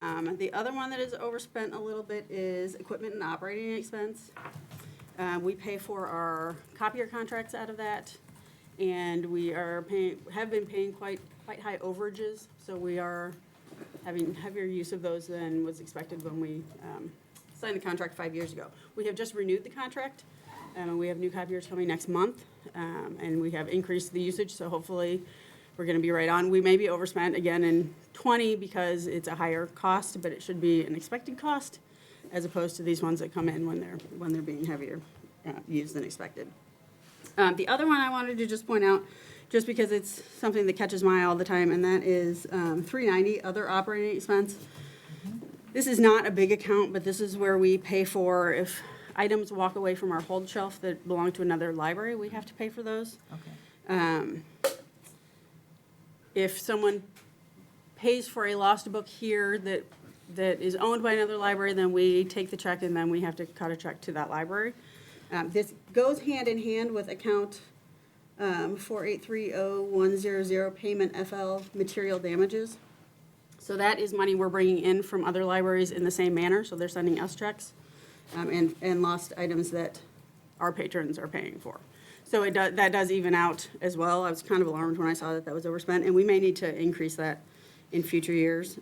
The other one that is overspent a little bit is equipment and operating expense. We pay for our copier contracts out of that, and we are have been paying quite high overages, so we are having heavier use of those than was expected when we signed the contract 5 years ago. We have just renewed the contract, and we have new copiers coming next month, and we have increased the usage, so hopefully we're going to be right on. We may be overspent again in '20 because it's a higher cost, but it should be an expected cost as opposed to these ones that come in when they're being heavier used than expected. The other one I wanted to just point out, just because it's something that catches my eye all the time, and that is 390, other operating expense. This is not a big account, but this is where we pay for if items walk away from our hold shelf that belong to another library, we have to pay for those. Okay. If someone pays for a lost book here that is owned by another library, then we take the check and then we have to cut a check to that library. This goes hand in hand with account 4830100 payment FL material damages. So that is money we're bringing in from other libraries in the same manner, so they're sending us checks and lost items that our patrons are paying for. So that does even out as well. I was kind of alarmed when I saw that was overspent, and we may need to increase that in future years.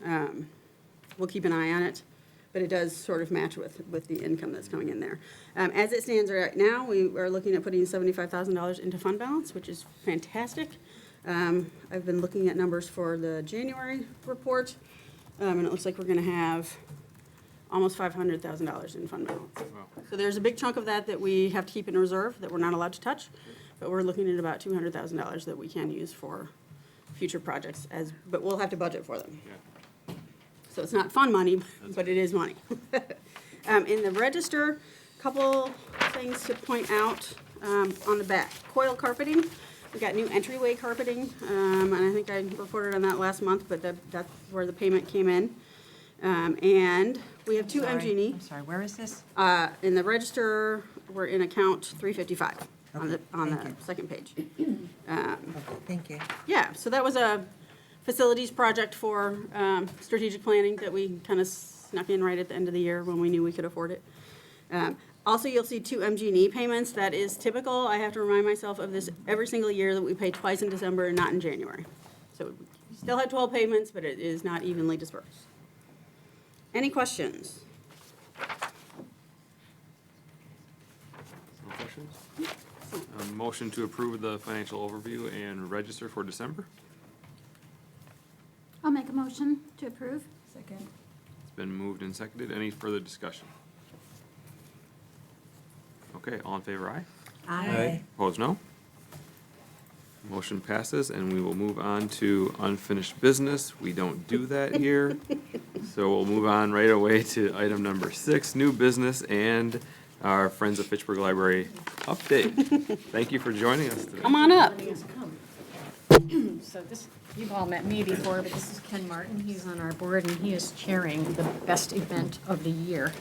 We'll keep an eye on it, but it does sort of match with the income that's coming in there. As it stands right now, we are looking at putting $75,000 into fund balance, which is fantastic. I've been looking at numbers for the January report, and it looks like we're going to have almost $500,000 in fund balance. Wow. So there's a big chunk of that we have to keep in reserve that we're not allowed to touch, but we're looking at about $200,000 that we can use for future projects, but we'll have to budget for them. Yeah. So it's not fun money, but it is money. In the register, a couple things to point out on the back. Coil carpeting, we got new entryway carpeting, and I think I reported on that last month, but that's where the payment came in. And we have two MG&E. I'm sorry, where is this? In the register, we're in account 355 on the thank you. second page. Okay, thank you. Yeah, so that was a facilities project for strategic planning that we kind of snuck in right at the end of the year when we knew we could afford it. Also, you'll see two MG&E payments. That is typical. I have to remind myself of this every single year that we pay twice in December and not in January. So we still have 12 payments, but it is not evenly dispersed. Any questions? No questions? Motion to approve the financial overview and register for December. I'll make a motion to approve. Second. It's been moved and seconded. Any further discussion? Okay, all in favor, aye. Aye. Opposed, no. Motion passes, and we will move on to unfinished business. We don't do that here. So we'll move on right away to item number 6, new business and our Friends of Fitchburg Library update. Thank you for joining us today. Come on up. So this, you've all met me before, but this is Ken Martin. He's on our board, and he is chairing the best event of the year.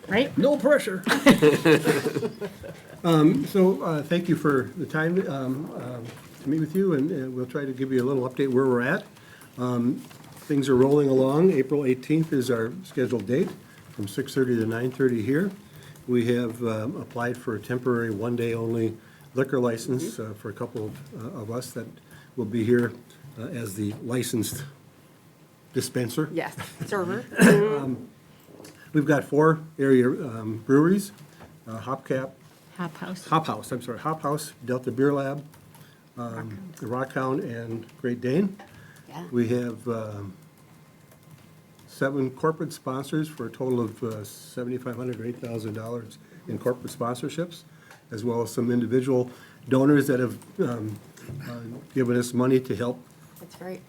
Right? No pressure. Thank you for the time to meet with you, and we'll try to give you a little update where we're at. Things are rolling along. April 18th is our scheduled date from 6:30 to 9:30 here. We have applied for a temporary one-day only liquor license for a couple of us that will be here as the licensed dispenser. Yes, server. We've got 4 area breweries, Hop House, Delta Beer Lab, Rockhound, and Great Dane. Yeah. We have 7 corporate sponsors for a total of $7,500 or $8,000 in corporate sponsorships, as well as some individual donors that have given us money to help That's great.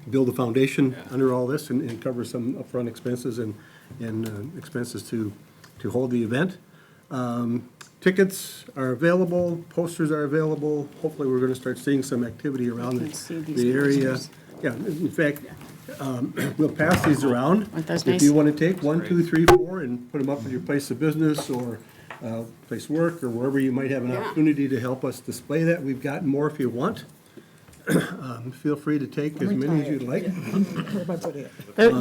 build a foundation under all this and cover some upfront expenses and expenses to hold the event. Tickets are available, posters are available. Hopefully, we're going to start seeing some activity around the area. Yeah, in fact, we'll pass these around. Aren't those If nice? you want to take 1, 2, 3, 4 and put them up at your place of business or place of work or wherever you might have an Yeah. opportunity to help us display that. We've got more if you want. Feel free to take as many as you'd like.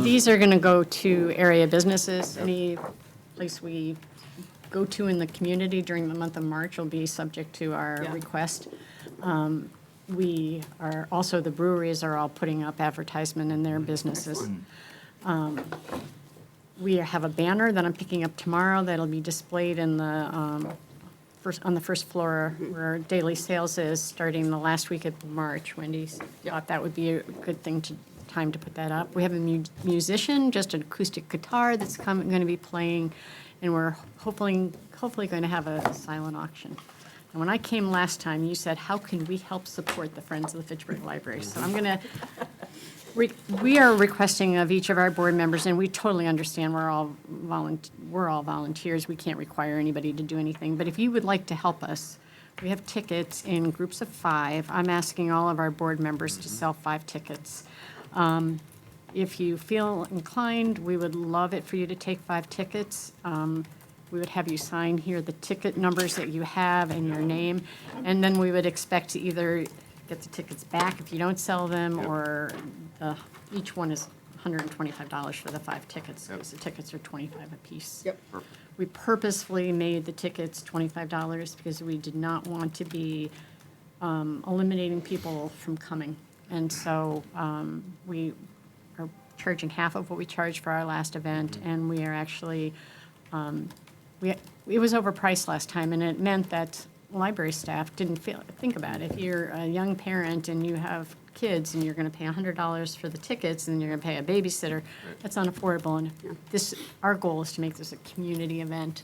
These are going to go to area businesses. Any place we go to in the community during the month of March will be subject to our Yeah. request. We are, also the breweries are all putting up advertisement in their businesses. We have a banner that I'm picking up tomorrow that'll be displayed in the, on the first floor where daily sales is, starting the last week of March. Wendy thought that would be a good time to put that up. We have a musician, just an acoustic guitar that's going to be playing, and we're hopefully going to have a silent auction. And when I came last time, you said, how can we help support the Friends of the Fitchburg Library? So I'm going to, we are requesting of each of our board members, and we totally understand we're all volunteers. We can't require anybody to do anything. But if you would like to help us, we have tickets in groups of 5. I'm asking all of our board members to sell 5 tickets. If you feel inclined, we would love it for you to take 5 tickets. We would have you sign here the ticket numbers that you have and your name, and then we would expect to either get the tickets back if you don't sell them, or each one is $125 for the 5 tickets, because the tickets are $25 apiece. Yep. We purposefully made the tickets $25 because we did not want to be eliminating people from coming. And so we are charging half of what we charged for our last event, and we are actually, it was overpriced last time, and it meant that library staff didn't think about it. If you're a young parent and you have kids and you're going to pay $100 for the tickets and you're going to pay a babysitter, that's unaffordable. And our goal is to make this a community event.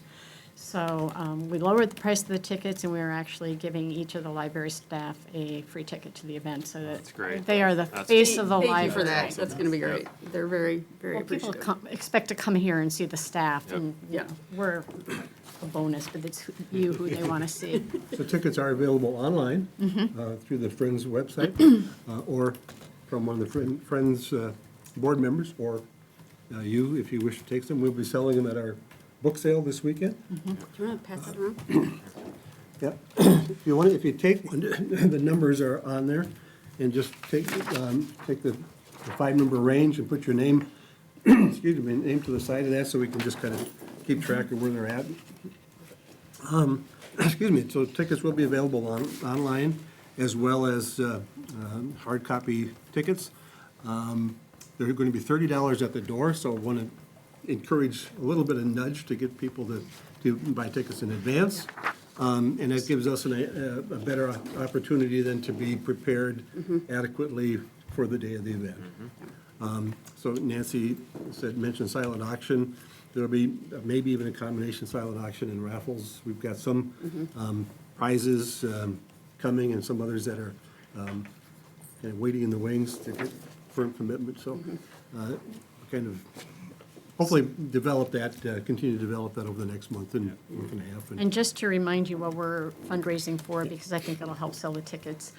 So we lowered the price of the tickets, and we are actually giving each of the library staff a free ticket to the event, so that That's great. they are the face of the library. Thank you for that. That's going to be great. They're very, very Well, people appreciative. expect to come here and see the staff, and Yeah. we're a bonus, but it's you who they want to see. So tickets are available online through the Friends website, or from one of the Friends board members, or you, if you wish to take them. We'll be selling them at our book sale this weekend. Do you want to pass that around? Yeah. If you take, the numbers are on there, and just take the 5-number range and put your name, excuse me, name to the side of that, so we can just kind of keep track of where they're at. Excuse me, so tickets will be available online, as well as hard copy tickets. They're going to be $30 at the door, so I want to encourage a little bit of nudge to get people to buy tickets in advance. And that gives us a better opportunity then to be prepared adequately for the day of the event. So Nancy mentioned silent auction. There'll be maybe even a combination silent auction and raffles. We've got some prizes coming, and some others that are kind of waiting in the wings to get firm commitment. So kind of hopefully develop that, continue to develop that over the next month and a half. And just to remind you what we're fundraising for, because I think it'll help sell the tickets.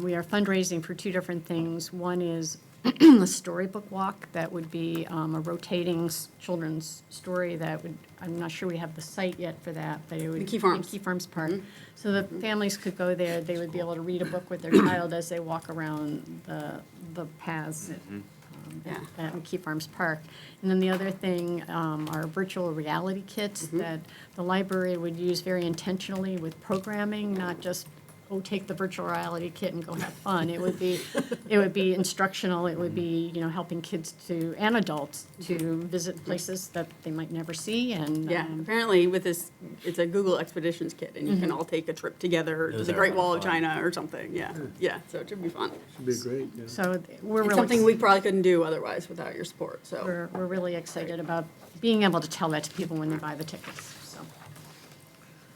We are fundraising for 2 different things. One is a storybook walk that would be a rotating children's story that would, I'm not sure we have the site yet for that, but it would. In Key Farms. In Key Farms Park. So the families could go there, they would be able to read a book with their child as they walk around the paths at Key Farms Park. And then the other thing are virtual reality kits that the library would use very intentionally with programming, not just, take the virtual reality kit and go have fun. It would be instructional. It would be, helping kids and adults to visit places that they might never see. And Yeah, apparently with this, it's a Google Expeditions kit, and you can all take a trip together to the Great Wall of China or something, yeah, so it should be fun. Should be great, yeah. so we're It's really something we probably couldn't do otherwise without your support, so. we're really excited about being able to tell that to people when they buy the tickets. So,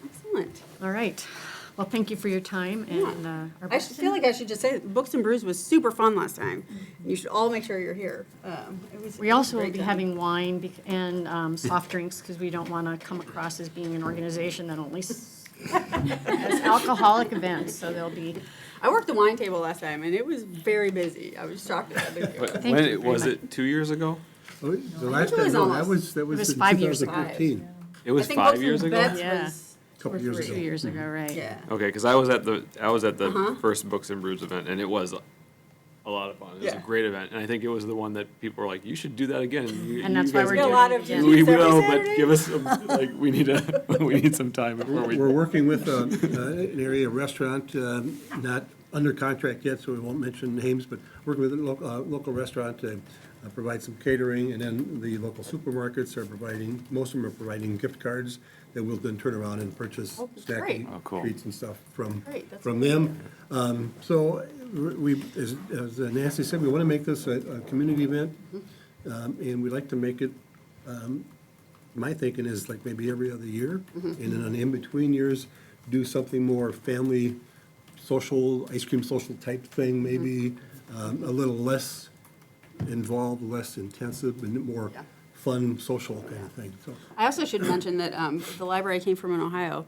Excellent. all right. Well, thank you for your time, and our I feel like I should just say, Books and Brews was super fun last time. You should all make sure you're here. we also will great be time. having wine and soft drinks, because we don't want to come across as being an organization that only has alcoholic events, so there'll be. I worked the wine table last time, and it was very busy. I was shocked at how busy it was. Thank When you very was much. it 2 years ago? Oh, the last it was time, no, almost- that was was in 5 years ago. 2015. It was I think 5 Books and years ago? Bets Yeah. was couple years ago. 2 years ago, right? Yeah. Okay, because I was at the Uh-huh. first Books and Brews event, and it was a lot of fun. It was a Yeah. great event, and I think it was the one that people were like, "You should do that again." And that's why guys we're did. doing a lot it of again. We every will, but Saturday? give us some, like, we need some time before we. We're working with an area restaurant, not under contract yet, so we won't mention names, but working with a local restaurant to provide some catering, and then the local supermarkets are providing, most of them are providing gift cards that we'll then turn around and purchase Oh, snack great. Oh, cool. treats and stuff from Great, that's them. So we, as Nancy said, we want to make this a community event, and we'd like to make it, my thinking is like maybe every other year, and then on the in-between years, do something more family, social, ice cream social type thing, maybe a little less involved, less intensive, and more Yeah. fun, social kind of thing, so. I also should mention that the library I came from in Ohio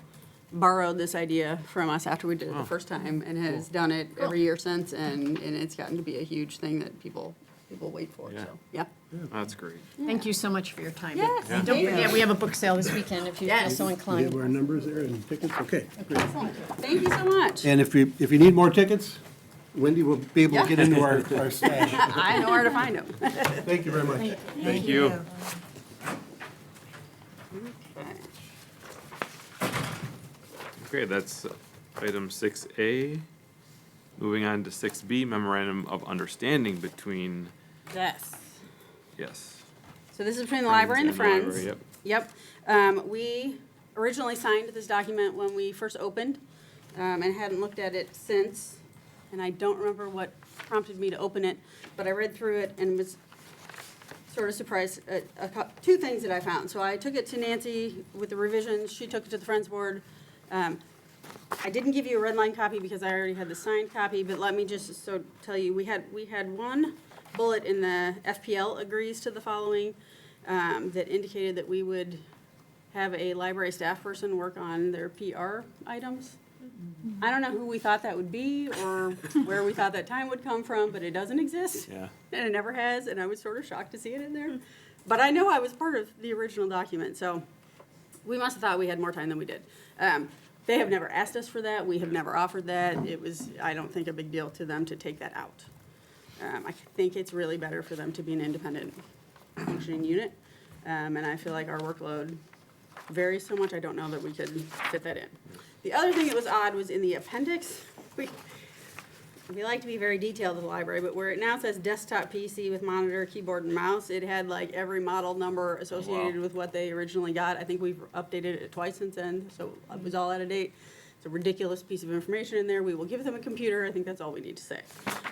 borrowed this idea from us after we did it the first time and has done it every year since, and it's gotten to be a huge thing that people wait for, Yeah. so, yeah. That's great. Thank you so much for your time. Yes, And don't thank forget, you. we have a book sale this weekend if you feel Yes. so We have inclined. our numbers there and tickets, okay, great. Thank you so much. And if you need more tickets, Wendy will be able to get into our stash. I know where to find them. Thank you very much. Thank you. Okay, that's item 6A. Moving on to 6B, Memorandum of Understanding between, Yes. yes. So this is between the library and the Friends. library, Yep. We originally signed this document when we first opened, and hadn't looked at it since. And I don't remember what prompted me to open it, but I read through it and was sort of surprised at two things that I found. So I took it to Nancy with the revisions. She took it to the Friends Board. I didn't give you a red line copy because I already had the signed copy, but let me just tell you, we had one bullet in the FPL agrees to the following, that indicated that we would have a library staff person work on their PR items. I don't know who we thought that would be or where we thought that time would come from, but it doesn't exist. Yeah. And it never has, and I was sort of shocked to see it in there. But I know I was part of the original document, so we must have thought we had more time than we did. They have never asked us for that. We have never offered that. It was, I don't think, a big deal to them to take that out. I think it's really better for them to be an independent functioning unit. And I feel like our workload varies so much, I don't know that we could fit that in. The other thing that was odd was in the appendix. We like to be very detailed at the library, but where it now says desktop PC with monitor, keyboard, and mouse, it had like every model number associated with what they originally got. I think we've updated it twice since then, so it was all out of date. It's a ridiculous piece of information in there. We will give them a computer. I think that's all we need to say.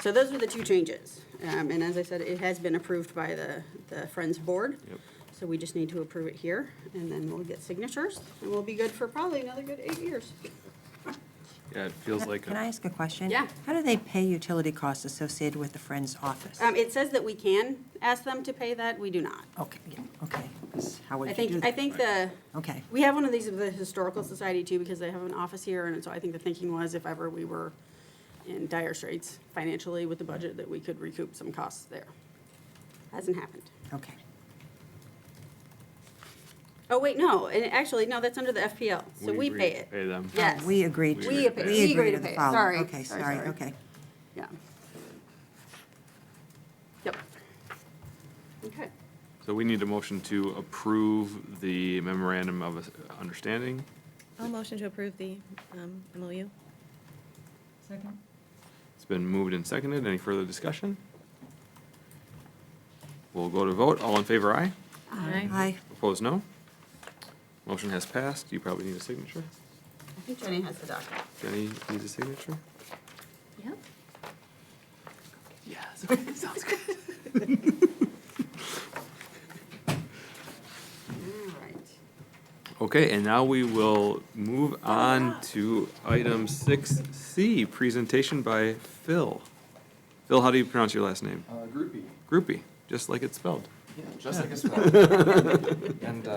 So those are the two changes. And as I said, it has been approved by the Friends Board. Yep. So we just need to approve it here, and then we'll get signatures, and we'll be good for probably another good 8 years. Yeah, it feels like. Can I ask a question? Yeah. How do they pay utility costs associated with the Friends office? It says that we can ask them to pay that. We do not. Okay, yeah, okay. 'Cause How I would you think, do I that? think Okay, we have one of these with the Historical Society too, because they have an office here, and so I think the thinking was if ever we were in dire straits financially with the budget, that we could recoup some costs there. Hasn't happened. okay. Oh, wait, no, and actually, no, that's under the FPL, so we agree pay to it. Pay them. Yes. Oh, we agreed We to. agree to pay it. We agree to the pay it. following. Sorry. Okay, Sorry, sorry, sorry. okay. Yeah. Yep. Okay. So we need a motion to approve the Memorandum of Understanding. I'll motion to approve the MOU. Second. It's been moved and seconded. Any further discussion? We'll go to vote. All in favor, aye. Aye. Opposed, no. Motion has passed. You probably need a signature. I think Jenny has the document. Jenny needs a signature. Yep. Yes, sounds good. All right. Okay, and now we will move on to item 6C, presentation by Phil. Phil, how do you pronounce your last name? Groupie. Groupie, just like it's spelled. Yeah, just like it's spelled. And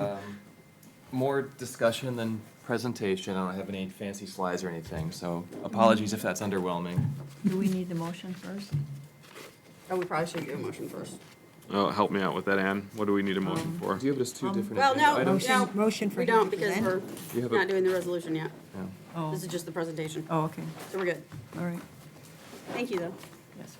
more discussion than presentation. I don't have any fancy slides or anything, so apologies if that's underwhelming. Do we need the motion first? Oh, we probably should do a motion first. Help me out with that, Ann. What do we need a motion for? Do you have it as two different Well, agenda no, items? no, Motion for we him don't to because present? You have we're a- not doing the resolution yet. Yeah. Oh, This is just the presentation, oh, okay, so we're good. all right, Thank you, though. yes.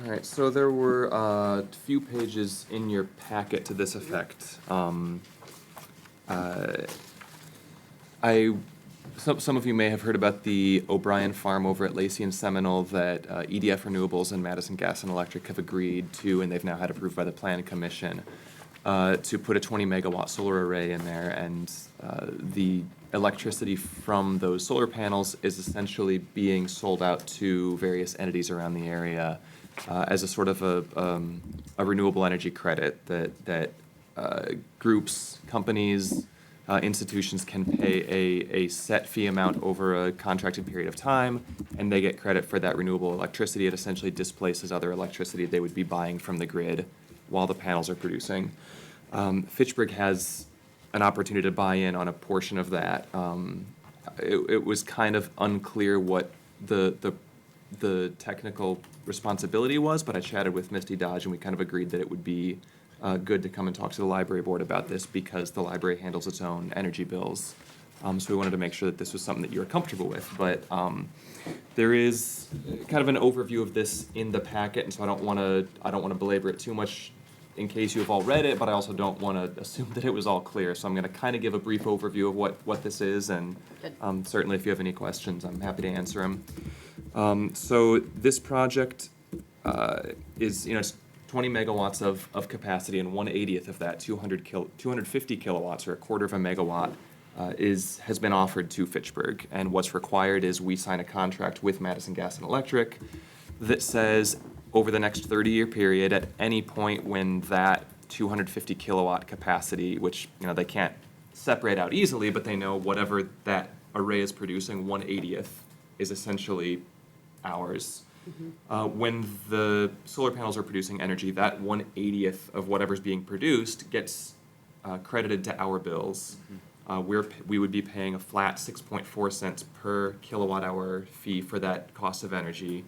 All right, so there were a few pages in your packet to this effect. Some of you may have heard about the OBrien Farm over at Lacey and Seminole that EDF Renewables and Madison Gas and Electric have agreed to, and they've now had approved by the Plan Commission, to put a 20-megawatt solar array in there, and the electricity from those solar panels is essentially being sold out to various entities around the area as a sort of a renewable energy credit that groups, companies, institutions can pay a set fee amount over a contracted period of time, and they get credit for that renewable electricity. It essentially displaces other electricity they would be buying from the grid while the panels are producing. Fitchburg has an opportunity to buy in on a portion of that. It was kind of unclear what the technical responsibility was, but I chatted with Misty Dodge and we kind of agreed that it would be good to come and talk to the library board about this because the library handles its own energy bills. So we wanted to make sure that this was something that you were comfortable with. But there is kind of an overview of this in the packet, and so I don't want to belabor it too much in case you have all read it, but I also don't want to assume that it was all clear. So I'm going to kind of give a brief overview of what this is, and certainly if you have any questions, I'm happy to answer them. So this project is, it's 20 megawatts of capacity, and 1/80th of that, 250 kilowatts, or a quarter of a megawatt, has been offered to Fitchburg. And what's required is we sign a contract with Madison Gas and Electric that says over the next 30-year period, at any point when that 250 kilowatt capacity, which they can't separate out easily, but they know whatever that array is producing, 1/80th is essentially ours. When the solar panels are producing energy, that 1/80th of whatever's being produced gets credited to our bills. We would be paying a flat 6.4 cents per kilowatt hour fee for that cost of energy.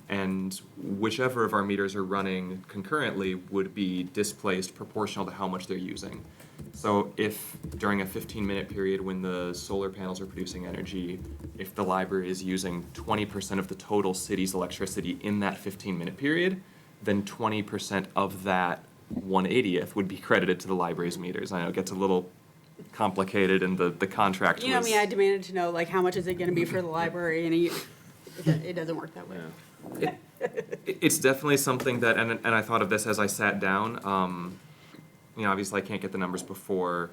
And whichever of our meters are running concurrently would be displaced proportional to how much they're using. So if during a 15-minute period when the solar panels are producing energy, if the library is using 20% of the total city's electricity in that 15-minute period, then 20% of that 1/80th would be credited to the library's meters. I know it gets a little complicated, and the contract was... You know me, I demanded to know, like, how much is it gonna be for the library, and it doesn't work that way. It's definitely something that, and I thought of this as I sat down. Obviously I can't get the numbers before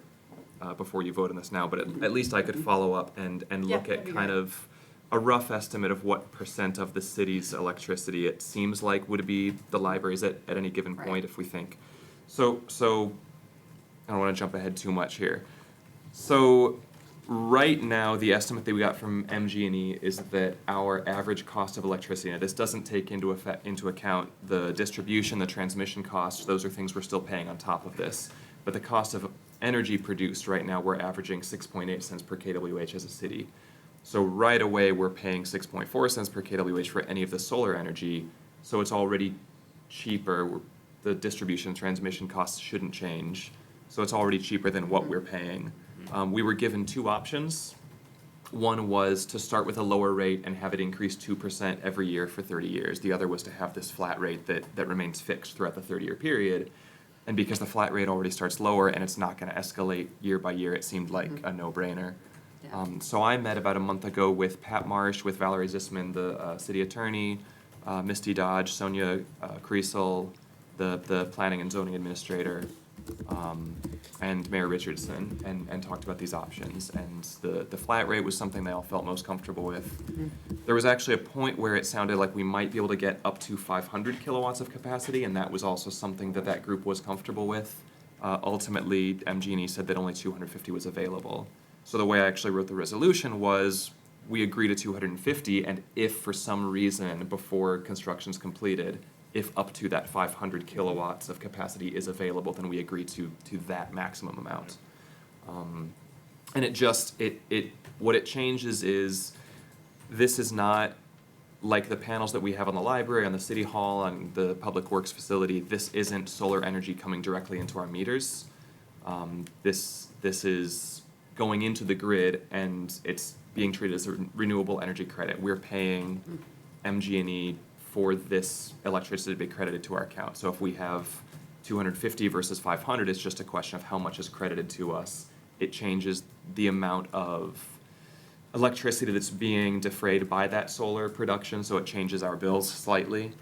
you vote on this now, but at least I could follow up and look that'd at be kind great. of a rough estimate of what % of the city's electricity it seems like would be the libraries at any given Right. point, if we think. So I don't want to jump ahead too much here. So right now, the estimate that we got from MG&E is that our average cost of electricity, now this doesn't take into account the distribution, the transmission costs, those are things we're still paying on top of this. But the cost of energy produced right now, we're averaging 6.8 cents per kWh as a city. So right away, we're paying 6.4 cents per kWh for any of the solar energy, so it's already cheaper. The distribution and transmission costs shouldn't change, so it's already cheaper than what we're paying. We were given two options. One was to start with a lower rate and have it increase 2% every year for 30 years. The other was to have this flat rate that remains fixed throughout the 30-year period. And because the flat rate already starts lower and it's not going to escalate year by year, it seemed like a no-brainer. Yeah. So I met about a month ago with Pat Marsh, with Valerie Zisman, the city attorney, Misty Dodge, Sonia Creasel, the planning and zoning administrator, and Mayor Richardson, and talked about these options. And the flat rate was something they all felt most comfortable with. There was actually a point where it sounded like we might be able to get up to 500 kilowatts of capacity, and that was also something that group was comfortable with. Ultimately, MG&E said that only 250 was available. So the way I actually wrote the resolution was, we agree to 250, and if for some reason before construction's completed, if up to that 500 kilowatts of capacity is available, then we agree to that maximum amount. And what it changes is, this is not like the panels that we have on the library, on the city hall, on the public works facility, this isn't solar energy coming directly into our meters. This is going into the grid, and it's being treated as a renewable energy credit. We're paying MG&E for this electricity to be credited to our account. So if we have 250 versus 500, it's just a question of how much is credited to us. It changes the amount of electricity that's being defrayed by that solar production, so it changes our bills slightly.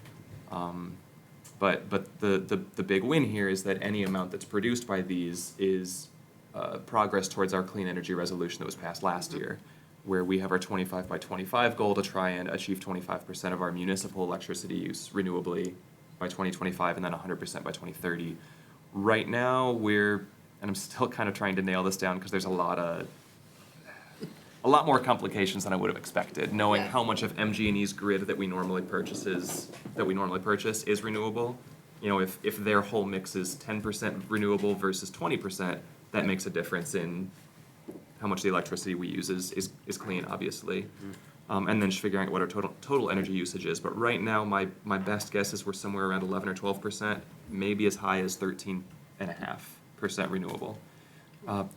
But the big win here is that any amount that's produced by these is progress towards our clean energy resolution that was passed last year, where we have our 25 by 25 goal to try and achieve 25% of our municipal electricity use renewably by 2025 and then 100% by 2030. Right now, and I'm still kind of trying to nail this down because there's a lot more complications than I would have expected, knowing how much of MG&E's grid that we normally purchase is renewable. You know, if their whole mix is 10% renewable versus 20%, that makes a difference in how much the electricity we use is clean, obviously. And then just figuring out what our total energy usage is. But right now, my best guess is we're somewhere around 11 or 12%, maybe as high as 13.5% renewable.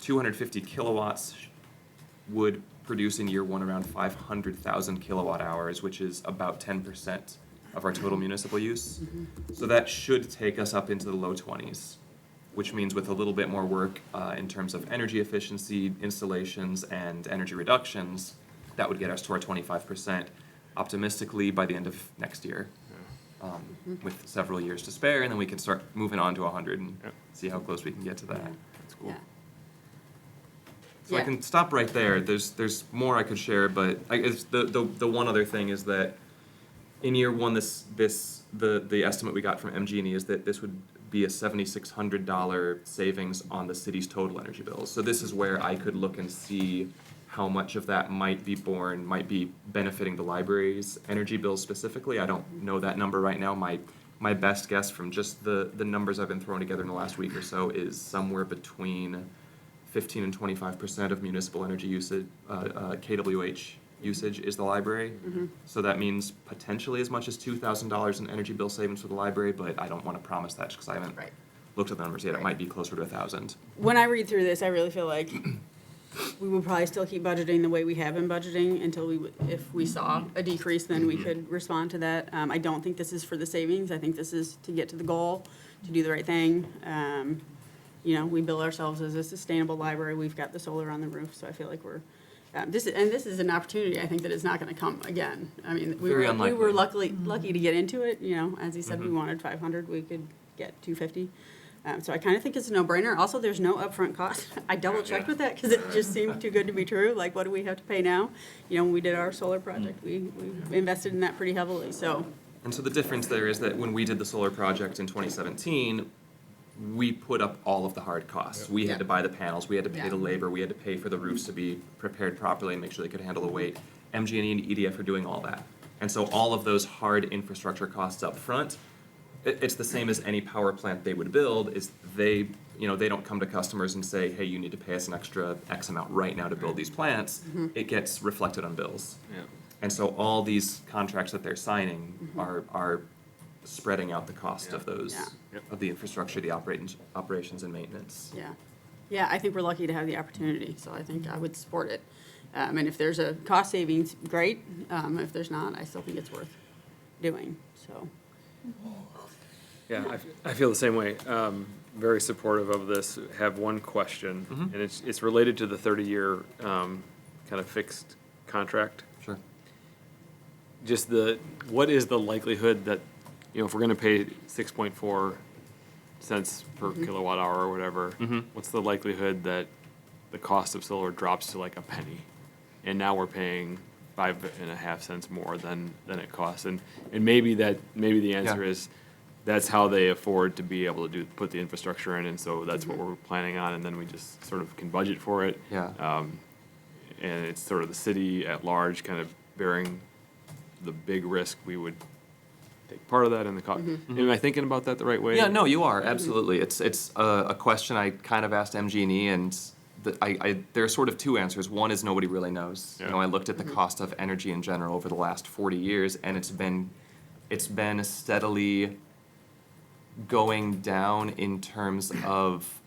250 kilowatts would produce in year one around 500,000 kilowatt hours, which is about 10% of our total municipal use. So that should take us up into the low 20s, which means with a little bit more work in terms of energy efficiency, installations, and energy reductions, that would get us to our 25% optimistically by the end of next year, with several years to spare, and then we can start moving on to 100 and see how close we can get to that. That's cool. Yeah. So I can stop right there. There's more I could share, but the one other thing is that in year one, the estimate we got from MG&E is that this would be a $7,600 savings on the city's total energy bills. So this is where I could look and see how much of that might be benefiting the library's energy bills specifically. I don't know that number right now. My best guess from just the numbers I've been throwing together in the last week or so is somewhere between 15 and 25% of municipal energy usage, KWH usage is the library. So that means potentially as much as $2,000 in energy bill savings for the library, but I don't want to promise that just because I haven't looked at the numbers yet. It might be closer to 1,000. When I read through this, I really feel like we will probably still keep budgeting the way we have been budgeting until if we saw a decrease, then we could respond to that. I don't think this is for the savings. I think this is to get to the goal, to do the right thing. You know, we bill ourselves as a sustainable library. We've got the solar on the roof, so I feel like we're, this is an opportunity, I think, that is not gonna come again. I mean, we Very were unlikely. lucky to get into it, you know, as he said, we wanted 500, we could get 250. So I kind of think it's a no-brainer. Also, there's no upfront cost. I double-checked with that because it just seemed too good to be true. Like, what do we have to pay now? You know, when we did our solar project, we invested in that pretty heavily, so. And so the difference there is that when we did the solar project in 2017, we put up all of the hard costs. We had to buy the panels, we had to pay the labor, we had to pay for the roofs to be prepared properly and make sure they could handle the weight. MG&E and EDF are doing all that. And so all of those hard infrastructure costs up front, it's the same as any power plant they would build, is they don't come to customers and say, hey, you need to pay us an extra X amount right now to build these plants. It gets reflected on bills. Yeah. And so all these contracts that they're signing are spreading out the cost of those, of the infrastructure, the operations and maintenance. Yeah, I think we're lucky to have the opportunity, so I think I would support it. And if there's a cost savings, great. If there's not, I still think it's worth doing, so. Yeah, I feel the same way. Very supportive of this. Have one question, and it's related to the 30-year kind of fixed contract. Sure. Just what is the likelihood that, you know, if we're going to pay 6.4 cents per kilowatt hour or whatever, what's the likelihood that the cost of solar drops to like a penny, and now we're paying 5.5 cents more than it costs, and maybe the answer is that's how they afford to be able to put the infrastructure in, and so that's what we're planning on, and then we just sort of can budget for it. And it's sort of the city at large kind of bearing the big risk. We would take part of that in the cost. Am I thinking about that the right way? Yeah, no, you are, absolutely. It's a question I kind of asked MG&E, and there are sort of two answers. One is nobody really knows. You know, Yeah. I looked at the cost of energy in general over the last 40 years, and it's been steadily going down in terms of,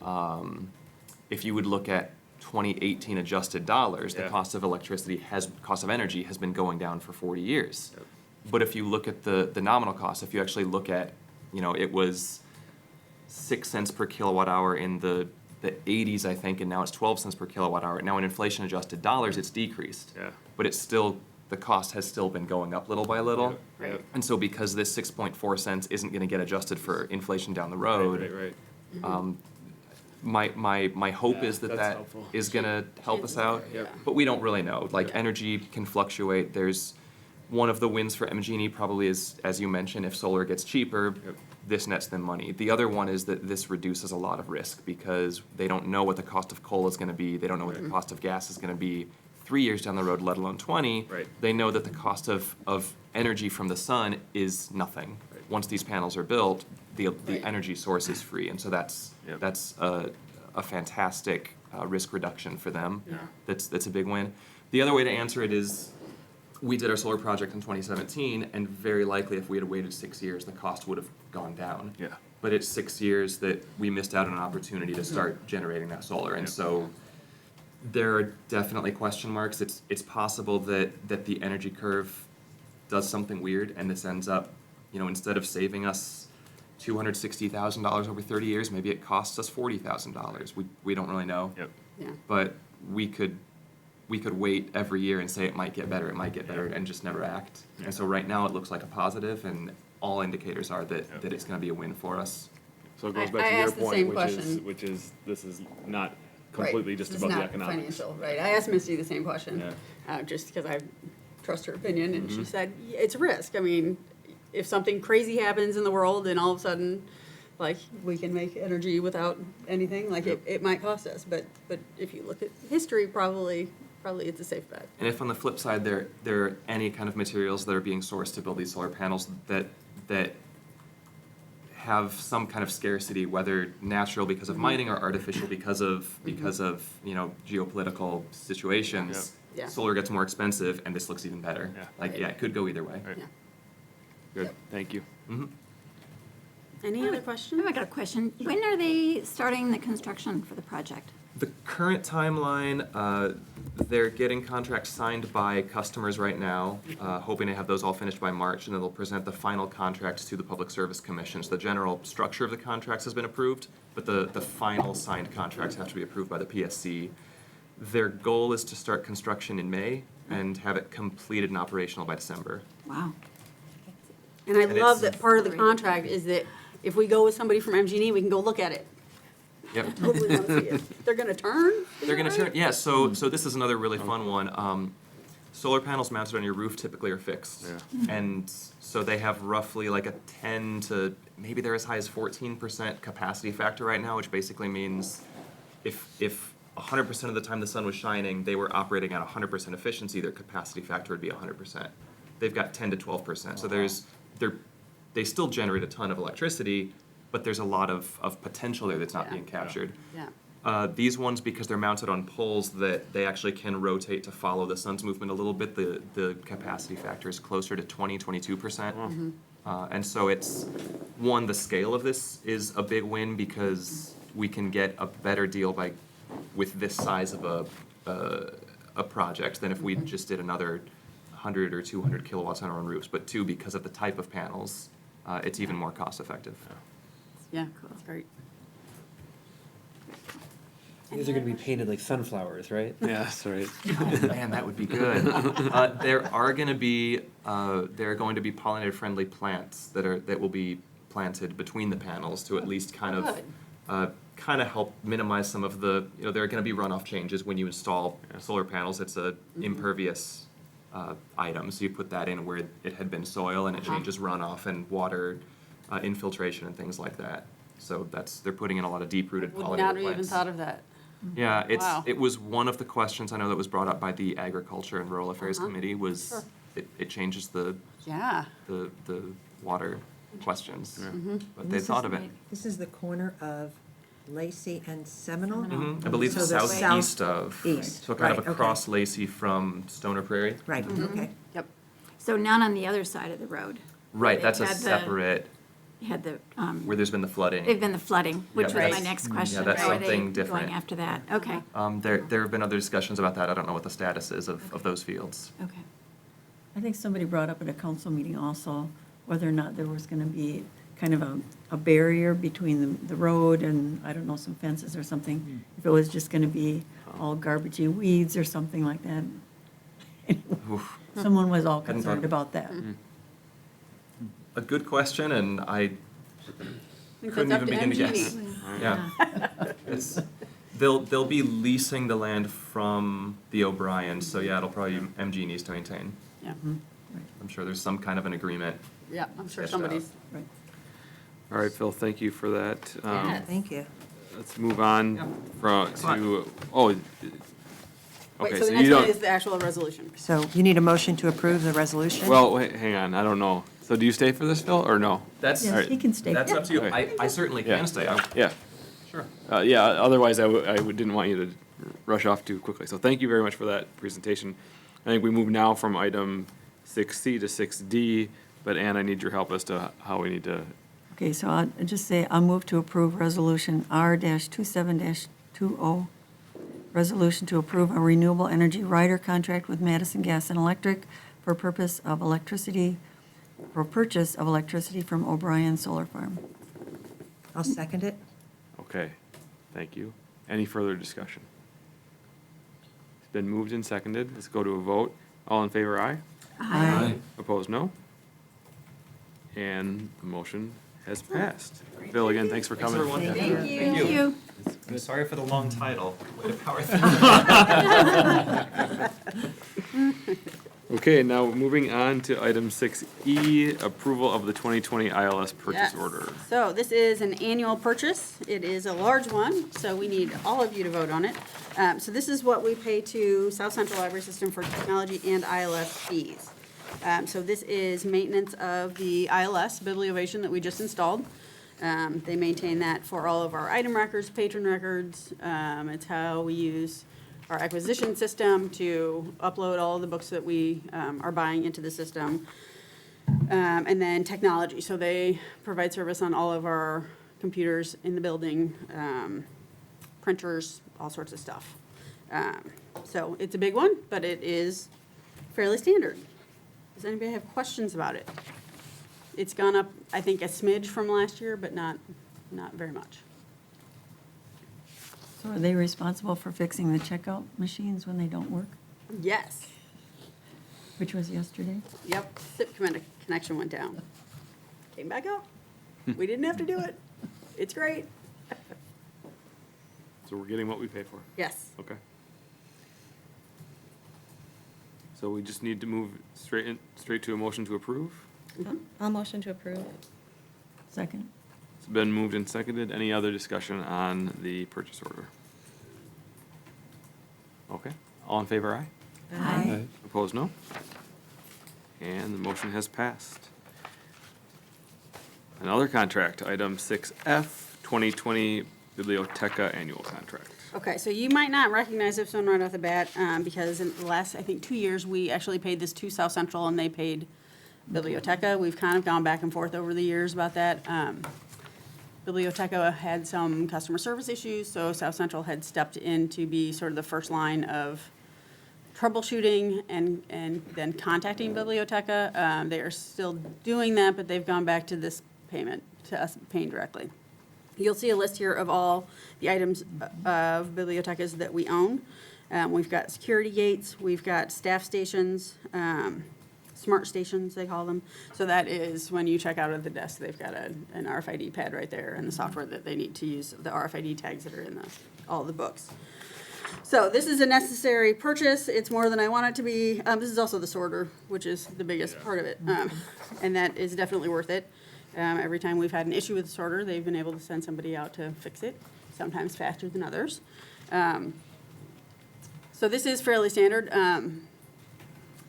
if you would look at 2018 adjusted dollars, the Yeah. cost of energy has been going down for 40 years. Yep. But if you look at the nominal cost, if you actually look at, you know, it was 6 cents per kilowatt hour in the 80s, I think, and now it's 12 cents per kilowatt hour. Now in inflation adjusted dollars, it's decreased. Yeah. But it's still, the cost has still been going up little by little. Right. Yep. And so because this 6.4 cents isn't gonna get adjusted for inflation down the Right, road, right. my hope Yeah, is that that's that helpful. is gonna help us out. Yep. But we don't really know. Like, Yep. energy can fluctuate. There's, one of the wins for MGE probably is, as you mentioned, if solar gets cheaper, Yep. this nets them money. The other one is that this reduces a lot of risk because they don't know what the cost of coal is gonna be. They don't know what the cost of gas is gonna be 3 years down the road, let alone 20. Right. They know that the cost of energy from the sun is nothing. Right. Once these panels are built, the Right. energy source is free, and so that's Yep. a fantastic risk reduction for them. Yeah. That's a big win. The other way to answer it is, we did our solar project in 2017, and very likely if we had waited 6 years, the cost would have gone down. Yeah. But it's 6 years that we missed out on an opportunity to start generating that solar, and Yep. so there are definitely question marks. It's possible that the energy curve does something weird, and this ends up, you know, instead of saving us $260,000 over 30 years, maybe it costs us $40,000. We don't really know. Yep. Yeah. But we could wait every year and say it might get better, and just never act. Yeah. And so right now it looks like a positive, and all indicators are that, Yep. that it's gonna be a win for us. So it goes I back to your asked the point, same which question. is, this is not Right. completely just This is about the not economics. Financial, right. I asked Misty the same question, Yeah. just because I trust her opinion, and Mm-hmm. she said, "Yeah, it's a risk. I mean, if something crazy happens in the world and all of a sudden, like, we can make energy without anything, like, it might cost us. But if you look at history, probably it's a safe bet. And if on the flip side, there are any kind of materials that are being sourced to build these solar panels that have some kind of scarcity, whether natural because of mining or artificial because of you know, geopolitical situations, Yep. Yeah. solar gets more expensive, and this looks even better. Yeah. Like, Right. yeah, it could go either way. Right. Yeah. Good, Yep. thank you. Any other questions? I got a question. When are they starting the construction for the project? The current timeline, they're getting contracts signed by customers right now, hoping to have those all finished by March, and then they'll present the final contracts to the Public Service Commission. So the general structure of the contracts has been approved, but the final signed contracts have to be approved by the PSC. Their goal is to start construction in May and have it completed and operational by December. Wow. And I And love it's- that part of the contract is that if we go with somebody from MGE, we can go look at it. Yep. Totally want to see it. They're gonna turn? Is They're that gonna right? turn, yeah, so this is another really fun one. Solar panels mounted on your roof typically are fixed. Yeah. And so they have roughly like a 10 to, maybe they're as high as 14% capacity factor right now, which basically means if 100% of the time the sun was shining, they were operating at 100% efficiency, their capacity factor would be 100%. They've got 10 to 12%, so they still generate a ton of electricity, but there's a lot of potential there that's not Yeah. being captured. Yeah. These ones, because they're mounted on poles, that they actually can rotate to follow the sun's movement a little bit, the capacity factor is closer to 22%. And so it's, one, the scale of this is a big win because we can get a better deal with this size of a project than if we just did another 100 or 200 kilowatts on our own roofs. But two, because of the type of panels, it's even more cost effective. Yeah, that's great. These are gonna be painted like sunflowers, right? Yeah, that's right. Oh, man, that would be good. There are going to be pollinator friendly plants that will be planted between the panels to at least kind of help minimize some of the, you know, there are going to be runoff changes when you install solar panels. It's a impervious item, so you put that in where it had been soil, and it changes runoff and water infiltration and things like that. So they're putting in a lot of deep rooted pollinator Would plants. not have even thought of that. Yeah, Wow. it was one of the questions I know that was brought up by the Agriculture and Rural Affairs Committee was Sure. it changes the Yeah. water questions. But And they this thought is of it. This is the corner of Lacey and Seminole? I believe So they're southeast of. East, So kind of right, okay. across Lacey from Stoner Prairie. Right, okay. Yep. So none on the other side of the road. Right, that's a Had the- separate, Had the, where there's been the flooding. they've been the flooding, which Yeah, was my that's- next question. that's How are they something different. going after that? Okay, There have been other discussions about that. I don't know what the status is of those fields. okay. I think somebody brought up at a council meeting also whether or not there was going to be kind of a barrier between the road and, I don't know, some fences or something. If it was just going to be all garbagey weeds or something like that. Oof. Someone was all Hadn't concerned thought- about that. A good question, and I I think couldn't that's up even begin to MG&E. guess. Yeah. It's, they'll be leasing the land from the O'Brien, so yeah, it'll probably, MG needs to maintain. Yeah, I'm sure there's some kind of an agreement. yeah, I'm sure Sketched out. somebody's. Right. All right, Phil, thank you for that. Yes. Thank you. Let's move on to, Wait, okay, so so the you next one don't, is the actual resolution. So you need a motion to approve the resolution? well, wait, hang on, I don't know. So do you stay for this, Phil, or no? That's, Yes, he can stay. that's up to you. Okay. I certainly Yeah. can stay. Yeah. Sure. Yeah, otherwise didn't want you to rush off too quickly. So thank you very much for that presentation. I think we move now from item 6C to 6D, but Ann, I need your help as to how we need to, Okay, so I'll just say, I'll move to approve Resolution R-27-20, resolution to approve a renewable energy rider contract with Madison Gas and Electric for purchase of electricity from OBrien Solar Farm. I'll second it. okay, thank you. Any further discussion? It's been moved and seconded. Let's go to a vote. All in favor, aye? Aye. Opposed, no? And the motion has passed. Phil, again, thanks for coming. everyone. Thank you. Thank you. I'm sorry for the long title. Way to power through. Okay, now moving on to item 6E, approval of the 2020 ILS purchase Yes. order. So this is an annual purchase. It is a large one, so we need all of you to vote on it. So this is what we pay to South Central Library System for technology and ILS fees. So this is maintenance of the ILS bibliovation that we just installed. They maintain that for all of our item records, patron records. It's how we use our acquisition system to upload all of the books that we are buying into the system. And then technology, so they provide service on all of our computers in the building, printers, all sorts of stuff. So it's a big one, but it is fairly standard. Does anybody have questions about it? It's gone up, I think, a smidge from last year, but not very much. So are they responsible for fixing the checkout machines when they don't work, Yes, which was yesterday? yep, SIP connection went down. Came back up. We didn't have to do it. It's great. So we're getting what we pay for. Yes. Okay. So we just need to move straight to a motion to approve. I'll motion to approve. Second? It's been moved and seconded. Any other discussion on the purchase order? Okay. All in favor, aye? Aye. Opposed, no? And the motion has passed. Another contract, item 6F, 2020 Biblioteca Annual Contract. Okay, so you might not recognize this one right off the bat, because in the last, I think, 2 years, we actually paid this to South Central and they paid Biblioteca. We've kind of gone back and forth over the years about that. Biblioteca had some customer service issues, so South Central had stepped in to be sort of the first line of troubleshooting and then contacting Biblioteca. They are still doing that, but they've gone back to this payment, to us paying directly. You'll see a list here of all the items of bibliotecas that we own. We've got security gates, we've got staff stations, smart stations, they call them. So that is when you check out of the desk, they've got an RFID pad right there and the software that they need to use, the RFID tags that are in all the books. So this is a necessary purchase. It's more than I want it to be. This is also the sorter, which is the biggest part of it. And that is definitely worth it. Every time we've had an issue with the sorter, they've been able to send somebody out to fix it, sometimes faster than others. So this is fairly standard.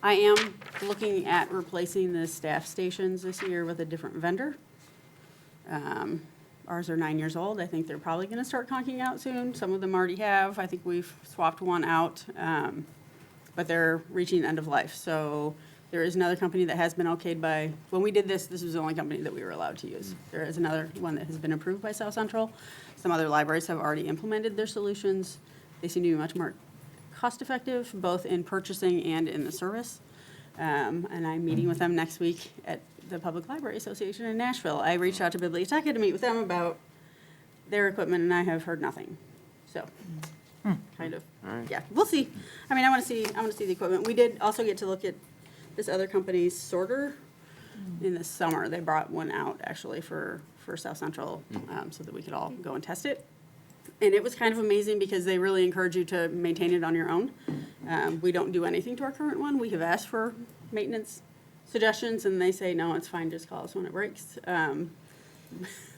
I am looking at replacing the staff stations this year with a different vendor. Ours are 9 years old. I think they're probably going to start conking out soon. Some of them already have. I think we've swapped one out, but they're reaching end of life. So there is another company that has been okayed by, when we did this, this was the only company that we were allowed to use. There is another one that has been approved by South Central. Some other libraries have already implemented their solutions. They seem to be much more cost-effective, both in purchasing and in the service. And I'm meeting with them next week at the Public Library Association in Nashville. I reached out to Biblioteca to meet with them about their equipment, and I have heard nothing. So, kind of, All right. yeah, we'll see. I mean, I want to see the equipment. We did also get to look at this other company's sorter in the summer. They brought one out, actually, for South Central, so that we could all go and test it. And it was kind of amazing because they really encourage you to maintain it on your own. We don't do anything to our current one. We have asked for maintenance suggestions, and they say, no, it's fine, just call us when it breaks.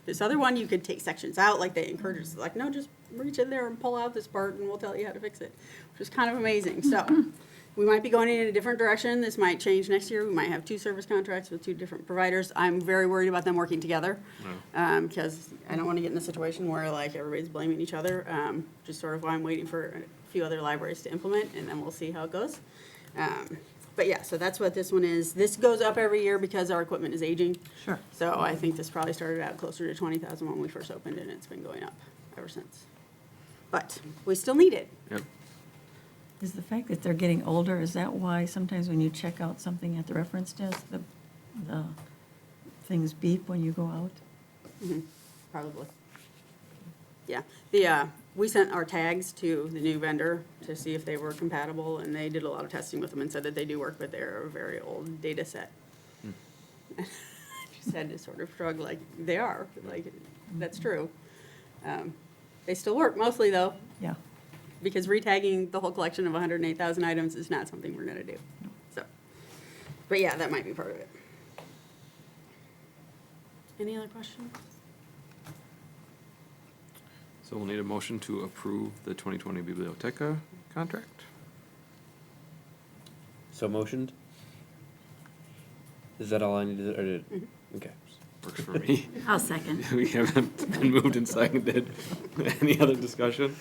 This other one, you could take sections out, like they encourage us, like, no, just reach in there and pull out this part, and we'll tell you how to fix it, which is kind of amazing. So we might be going in a different direction. This might change next year. We might have 2 service contracts with 2 different providers. I'm very worried about them working together, because I don't want to get in a situation where, like, everybody's blaming each other. Just sort of why I'm waiting for a few other libraries to implement, and then we'll see how it goes. But yeah, so that's what this one is. This goes up every year because our equipment is aging. Sure. So I think this probably started out closer to 20,000 when we first opened it, and it's been going up ever since. But we still need it. Yep. Is the fact that they're getting older, is that why sometimes when you check out something at the reference desk, the things beep when you go out? Probably. Yeah, we sent our tags to the new vendor to see if they were compatible, and they did a lot of testing with them and said that they do work, but they're a very old data set. Just had to sort of shrug, like, they are, like, that's true. They still work mostly, though, Yeah. because retagging the whole collection of 108,000 items is not something we're gonna do, so. But yeah, that might be part of it. Any other questions? So we'll need a motion to approve the 2020 Biblioteca contract. So motioned? Is that all I needed, or did, okay. Works for me. I'll second. We haven't been moved and seconded. Any other discussion?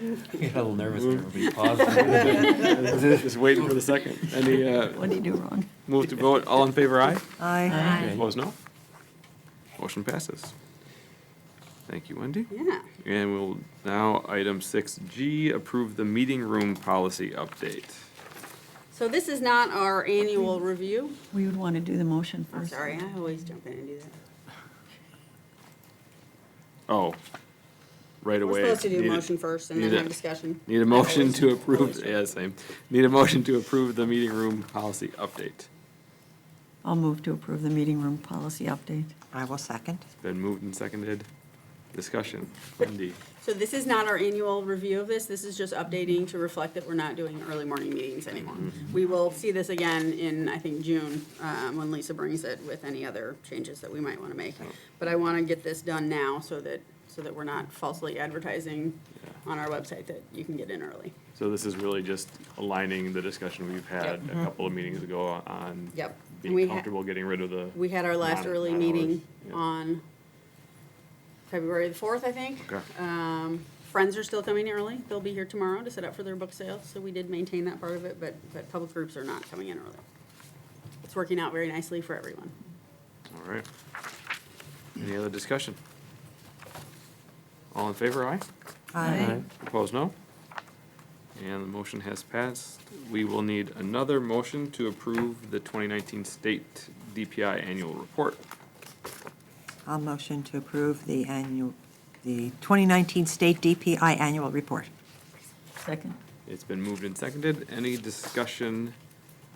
I got a little nervous there, everybody paused. Just waiting for the second. Any, What did you do wrong? move to vote, all in favor, aye? Aye. Opposed, no? Motion passes. Thank you, Wendy. Yeah. And we'll now, item 6G, approve the meeting room policy update. So this is not our annual review. We would want to do the motion I'm first. sorry, I always jump in and do that. Oh, right away. We're supposed to do Need a- motion first and then need a- have discussion. Need a motion always- to approve, always yeah, same. Need a motion to approve the meeting room policy update. I'll move to approve the meeting room policy update. I will second. It's been moved and seconded. Discussion. Wendy. So this is not our annual review of this. This is just updating to reflect that we're not doing early morning meetings anymore. We will see this again in, I think, June, when Lisa brings it with any other changes that we might want to make. But I want to get this done now so that we're not falsely advertising on our website that you can get in early. So this is really just aligning the discussion we've had a couple of meetings ago on Yep. And being we comfortable getting rid of the. We had our last early non-hours. meeting Yeah. on February the 4th, I think. Okay. Friends are still coming early. They'll be here tomorrow to set up for their book sale, so we did maintain that part of it, but public groups are not coming in early. It's working out very nicely for everyone. All right. Any other discussion? All in favor, aye? Aye. Opposed, no? And the motion has passed. We will need another motion to approve the 2019 State DPI Annual Report. I'll motion to approve the 2019 State DPI Annual Report. Second. It's been moved and seconded. Any discussion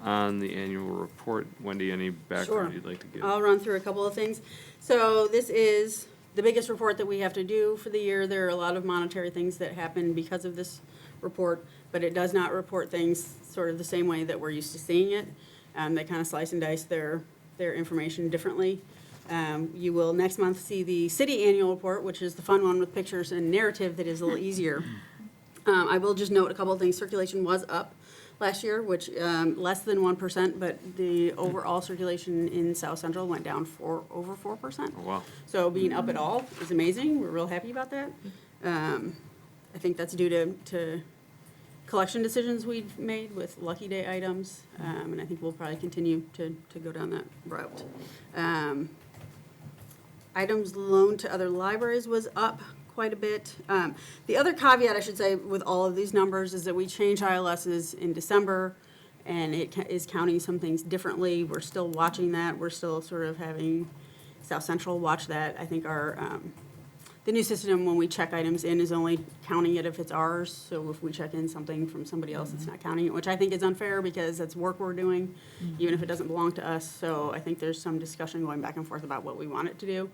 on the annual report? Wendy, any background Sure. you'd like to give? I'll run through a couple of things. So this is the biggest report that we have to do for the year. There are a lot of monetary things that happen because of this report, but it does not report things sort of the same way that we're used to seeing it. They kind of slice and dice their information differently. You will next month see the city annual report, which is the fun one with pictures and narrative that is a little easier. I will just note a couple of things. Circulation was up last year, which, less than 1%, but the overall circulation in South Central went down over 4%. Oh, wow. So being up at all is amazing. We're real happy about that. I think that's due to collection decisions we've made with Lucky Day items, and I think we'll probably continue to go down that route. Items loaned to other libraries was up quite a bit. The other caveat, I should say, with all of these numbers is that we changed ILSs in December, and it is counting some things differently. We're still watching that. We're still sort of having South Central watch that. I think the new system, when we check items in, is only counting it if it's ours. So if we check in something from somebody else, it's not counting it, which I think is unfair because that's work we're doing, even if it doesn't belong to us. So I think there's some discussion going back and forth about what we want it to do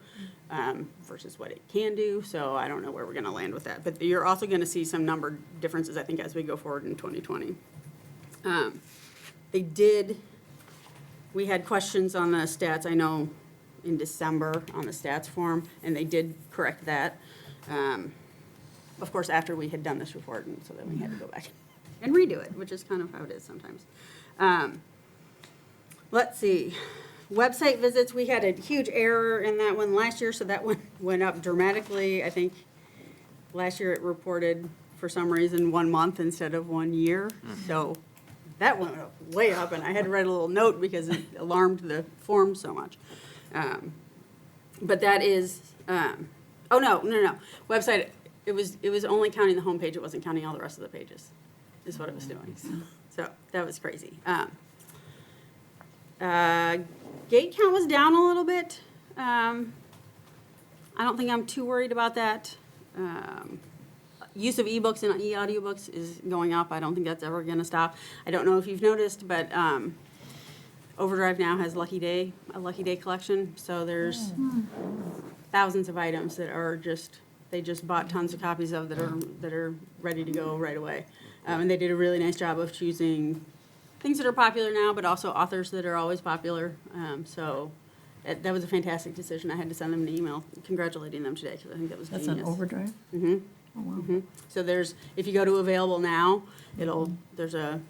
versus what it can do. So I don't know where we're going to land with that. But you're also going to see some number differences, I think, as we go forward in 2020. We had questions on the stats, I know, in December on the stats form, and they did correct that. Of course, after we had done this report, and so then we had to go back and redo it, which is kind of how it is sometimes. Let's see. Website visits, we had a huge error in that one last year, so that one went up dramatically. I think last year it reported, for some reason, 1 month instead of 1 year. So that went up, way up, and I had to write a little note because it alarmed the form so much. But that is, oh, no. Website, it was only counting the homepage, it wasn't counting all the rest of the pages, is what it was doing. So that was crazy. Gate count was down a little bit. I don't think I'm too worried about that. Use of ebooks and e-audiobooks is going up. I don't think that's ever going to stop. I don't know if you've noticed, but Overdrive now has a Lucky Day collection, so there's thousands of items that are they just bought tons of copies of that are ready to go right away. And they did a really nice job of choosing things that are popular now, but also authors that are always popular. So that was a fantastic decision. I had to send them an email congratulating them today, because I think that was genius. That's on Overdrive? Mm-hmm. Oh, wow. Mm-hmm. So if you go to Available Now, there's a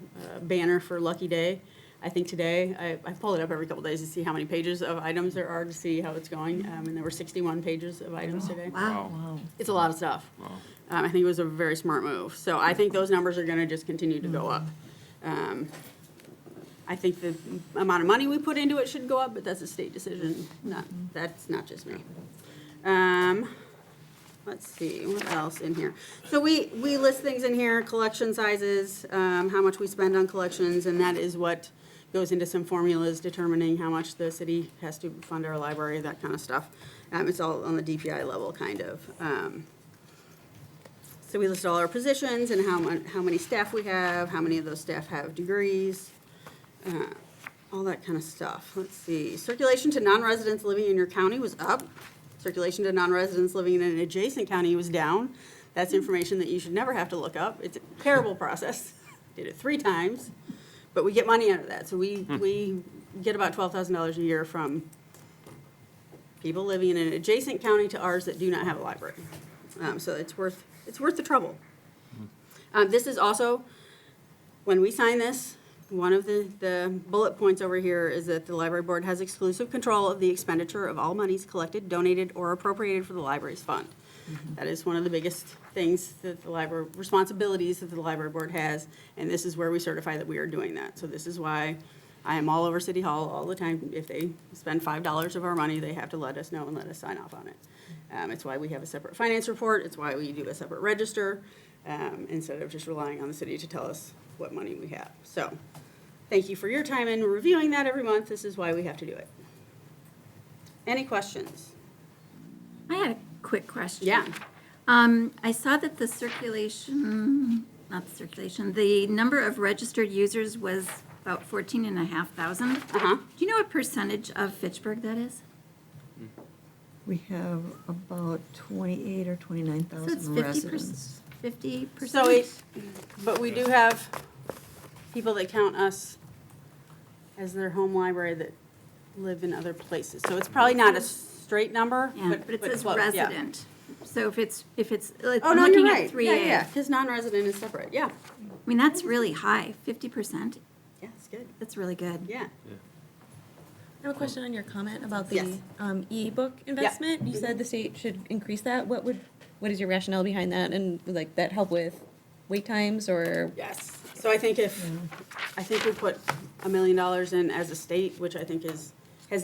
banner for Lucky Day. I think today, I pull it up every couple days to see how many pages of items there are, to see how it's going. And there were 61 pages of items today. Wow. Wow. It's a lot of stuff. Wow. I think it was a very smart move. So I think those numbers are going to just continue to go up. I think the amount of money we put into it should go up, but that's a state decision. That's not just me. Let's see, what else in here? So we list things in here, collection sizes, how much we spend on collections, and that is what goes into some formulas determining how much the city has to fund our library, that kind of stuff. It's all on the DPI level, kind of. So we list all our positions and how many staff we have, how many of those staff have degrees, all that kind of stuff. Let's see, circulation to non-residents living in your county was up. Circulation to non-residents living in an adjacent county was down. That's information that you should never have to look up. It's a terrible process. Did it 3 times, but we get money out of that. So we get about $12,000 a year from people living in an adjacent county to ours that do not have a library. So it's worth the trouble. This is also, when we sign this, one of the bullet points over here is that the library board has exclusive control of the expenditure of all monies collected, donated, or appropriated for the library's fund. That is one of the biggest things that responsibilities that the library board has, and this is where we certify that we are doing that. So this is why I am all over City Hall all the time. If they spend $5 of our money, they have to let us know and let us sign off on it. It's why we have a separate finance report. It's why we do a separate register, instead of just relying on the city to tell us what money we have. So thank you for your time in reviewing that every month. This is why we have to do it. Any questions? I had a quick question. Yeah. I saw that the number of registered users was about 14,500. Uh-huh. Do you know what percentage of Fitchburg that is? We have about 28 or 29,000 So it's residents. 50%? So but we do have people that count us as their home library that live in other places. So it's probably not a straight number, Yeah, but it says close, yeah. resident. So if it's, Oh, I'm no, you're looking right. at 3A. Yeah, because non-resident is separate, yeah. I mean, that's really high, 50%. Yeah, it's good. That's really good. Yeah. I have a question on your comment about the Yes. e-book investment. You said the state should increase that. What is your rationale behind that? And would, like, that help with wait times or? Yes. So I think I think we put $1 million in as a state, which I think has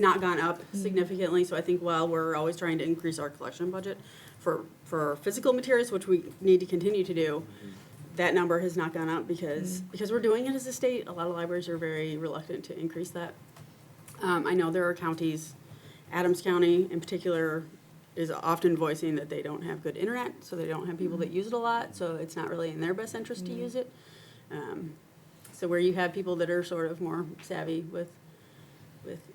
not gone up significantly. So I think while we're always trying to increase our collection budget for physical materials, which we need to continue to do, that number has not gone up because we're doing it as a state. A lot of libraries are very reluctant to increase that. I know there are counties, Adams County in particular is often voicing that they don't have good internet, so they don't have people that use it a lot, so it's not really in their best interest to use it. So where you have people that are sort of more savvy with